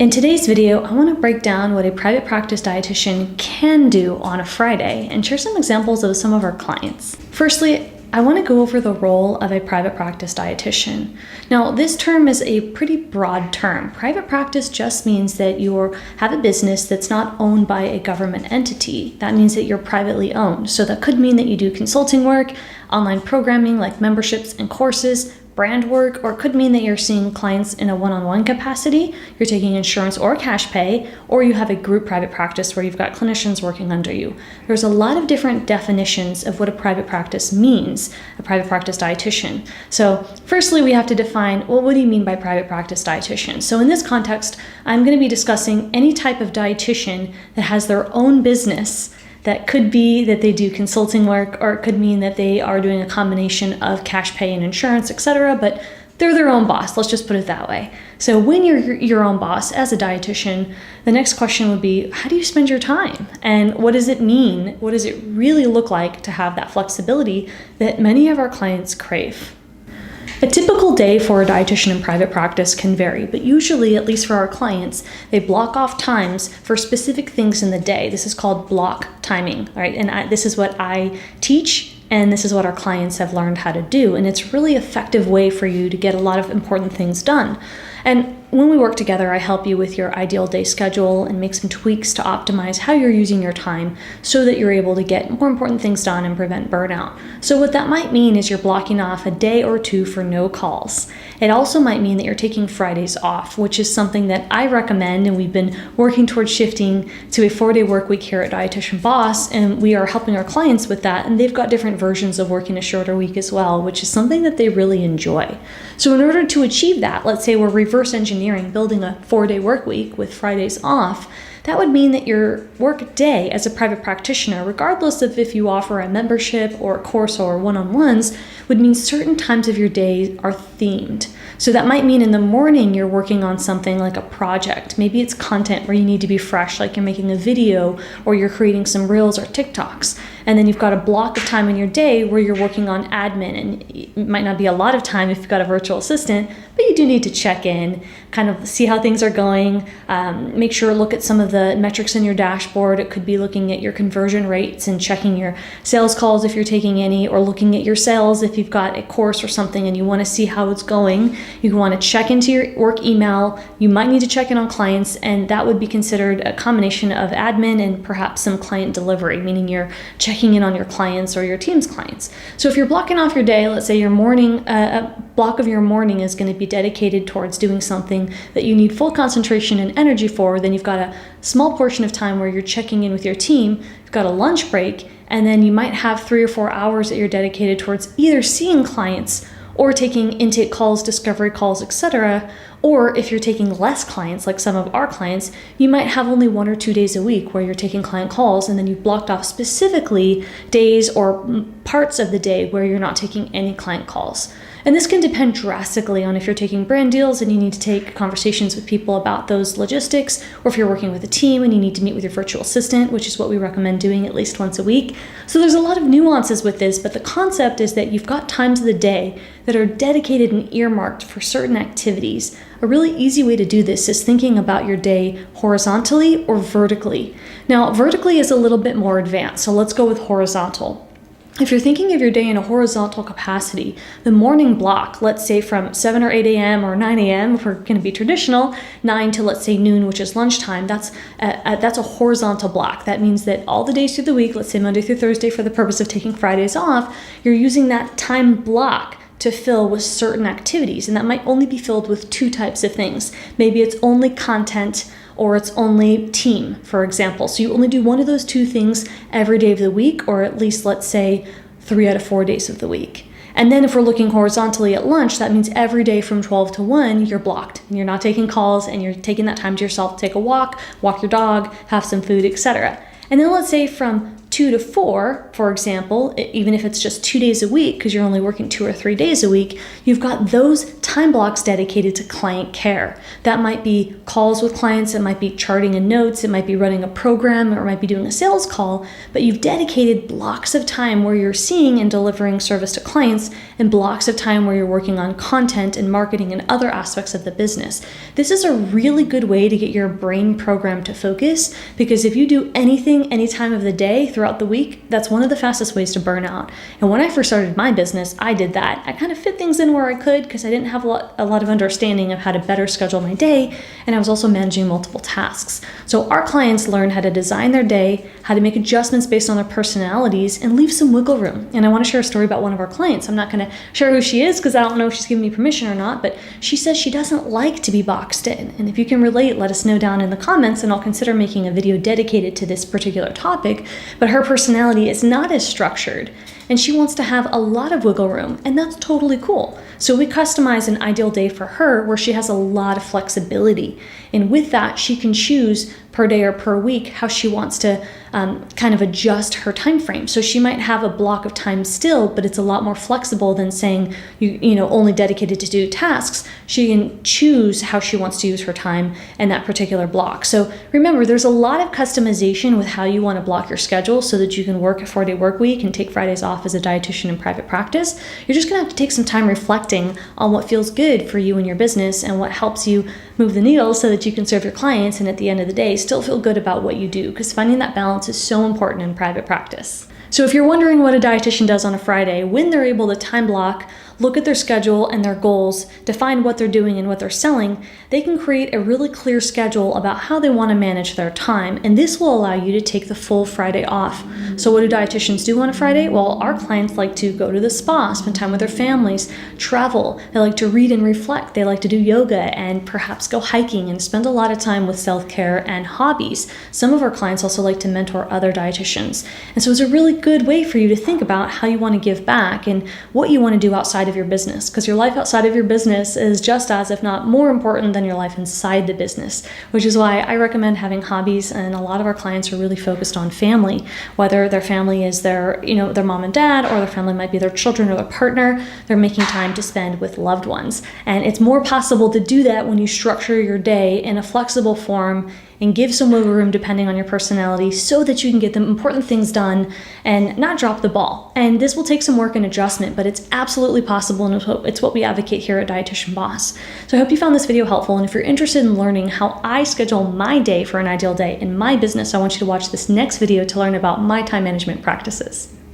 In today's video, I want to break down what a private practice dietitian can do on a Friday and share some examples of some of our clients. Firstly, I want to go over the role of a private practice dietitian. Now, this term is a pretty broad term. Private practice just means that you have a business that's not owned by a government entity. That means that you're privately owned. So that could mean that you do consulting work, online programming like memberships and courses, brand work, or it could mean that you're seeing clients in a one-on-one capacity, you're taking insurance or cash pay, or you have a group private practice where you've got clinicians working under you. There's a lot of different definitions of what a private practice means, a private practice dietitian. So firstly, we have to define, well, what do you mean by private practice dietitian? So in this context, I'm going to be discussing any type of dietitian that has their own business. That could be that they do consulting work, or it could mean that they are doing a combination of cash pay and insurance, etc. But they're their own boss. Let's just put it that way. So when you're your own boss as a dietitian, the next question would be, how do you spend your time? And what does it mean? What does it really look like to have that flexibility that many of our clients crave? A typical day for a dietitian in private practice can vary, but usually, at least for our clients, they block off times for specific things in the day. This is called block timing, right? And this is what I teach, and this is what our clients have learned how to do. And it's a really effective way for you to get a lot of important things done. And when we work together, I help you with your ideal day schedule and make some tweaks to optimize how you're using your time so that you're able to get more important things done and prevent burnout. So what that might mean is you're blocking off a day or two for no calls. It also might mean that you're taking Fridays off, which is something that I recommend, and we've been working towards shifting to a 4-day work week here at Dietitian Boss, and we are helping our clients with that, and they've got different versions of working a shorter week as well, which is something that they really enjoy. So in order to achieve that, let's say we're reverse engineering, building a 4-day work week with Fridays off, that would mean that your work day as a private practitioner, regardless of if you offer a membership or a course or one-on-ones, would mean certain times of your day are themed. So that might mean in the morning you're working on something like a project. Maybe it's content where you need to be fresh, like you're making a video or you're creating some reels or TikToks. And then you've got a block of time in your day where you're working on admin, and it might not be a lot of time if you've got a virtual assistant, but you do need to check in, kind of see how things are going, make sure to look at some of the metrics in your dashboard. It could be looking at your conversion rates and checking your sales calls if you're taking any, or looking at your sales if you've got a course or something and you want to see how it's going. You want to check into your work email. You might need to check in on clients, and that would be considered a combination of admin and perhaps some client delivery, meaning you're checking in on your clients or your team's clients. So if you're blocking off your day, let's say your morning, a block of your morning is going to be dedicated towards doing something that you need full concentration and energy for, then you've got a small portion of time where you're checking in with your team, you've got a lunch break, and then you might have 3 or 4 hours that you're dedicated towards either seeing clients or taking intake calls, discovery calls, etc. Or if you're taking less clients, like some of our clients, you might have only 1 or 2 days a week where you're taking client calls, and then you've blocked off specifically days or parts of the day where you're not taking any client calls. And this can depend drastically on if you're taking brand deals and you need to take conversations with people about those logistics, or if you're working with a team and you need to meet with your virtual assistant, which is what we recommend doing at least once a week. So there's a lot of nuances with this, but the concept is that you've got times of the day that are dedicated and earmarked for certain activities. A really easy way to do this is thinking about your day horizontally or vertically. Now, vertically is a little bit more advanced, so let's go with horizontal. If you're thinking of your day in a horizontal capacity, the morning block, let's say from 7 or 8 a.m. or 9 a.m., if we're going to be traditional, 9 to let's say noon, which is lunchtime, that's a horizontal block. That means that all the days through the week, let's say Monday through Thursday for the purpose of taking Fridays off, you're using that time block to fill with certain activities, and that might only be filled with 2 types of things. Maybe it's only content, or it's only team, for example. So you only do one of those 2 things every day of the week, or at least, let's say, 3 out of 4 days of the week. And then if we're looking horizontally at lunch, that means every day from 12 to 1, you're blocked. And you're not taking calls, and you're taking that time to yourself to take a walk your dog, have some food, etc. And then let's say from 2 to 4, for example, even if it's just 2 days a week, because you're only working 2 or 3 days a week, you've got those time blocks dedicated to client care. That might be calls with clients, it might be charting in notes, it might be running a program, or it might be doing a sales call, but you've dedicated blocks of time where you're seeing and delivering service to clients and blocks of time where you're working on content and marketing and other aspects of the business. This is a really good way to get your brain programmed to focus, because if you do anything any time of the day throughout the week, that's one of the fastest ways to burn out. And when I first started my business, I did that. I kind of fit things in where I could because I didn't have a lot of understanding of how to better schedule my day, and I was also managing multiple tasks. So our clients learn how to design their day, how to make adjustments based on their personalities, and leave some wiggle room. And I want to share a story about one of our clients. I'm not going to share who she is because I don't know if she's giving me permission or not, but she says she doesn't like to be boxed in. And if you can relate, let us know down in the comments, and I'll consider making a video dedicated to this particular topic. But her personality is not as structured, and she wants to have a lot of wiggle room, and that's totally cool. So we customize an ideal day for her where she has a lot of flexibility. And with that, she can choose per day or per week how she wants to kind of adjust her time frame. So she might have a block of time still, but it's a lot more flexible than saying you know only dedicated to do tasks. She can choose how she wants to use her time in that particular block. So remember, there's a lot of customization with how you want to block your schedule so that you can work a 4-day work week and take Fridays off as a dietitian in private practice. You're just gonna have to take some time reflecting on what feels good for you and your business and what helps you move the needle so that you can serve your clients and at the end of the day still feel good about what you do, because finding that balance is so important in private practice. So if you're wondering what a dietitian does on a Friday, when they're able to time block, look at their schedule and their goals, define what they're doing and what they're selling, they can create a really clear schedule about how they want to manage their time, and this will allow you to take the full Friday off. So what do dietitians do on a Friday? Well, our clients like to go to the spa, spend time with their families, travel, they like to read and reflect, they like to do yoga and perhaps go hiking and spend a lot of time with self-care and hobbies. Some of our clients also like to mentor other dietitians. And so it's a really good way for you to think about how you want to give back and what you want to do outside of your business, because your life outside of your business is just as, if not more important than your life inside the business, which is why I recommend having hobbies. And a lot of our clients are really focused on family, whether their family is their mom and dad, or their family might be their children or their partner. They're making time to spend with loved ones. And it's more possible to do that when you structure your day in a flexible form and give some wiggle room depending on your personality so that you can get the important things done and not drop the ball. And this will take some work and adjustment, but it's absolutely possible, and it's what we advocate here at Dietitian Boss. So I hope you found this video helpful, and if you're interested in learning how I schedule my day for an ideal day in my business, I want you to watch this next video to learn about my time management practices.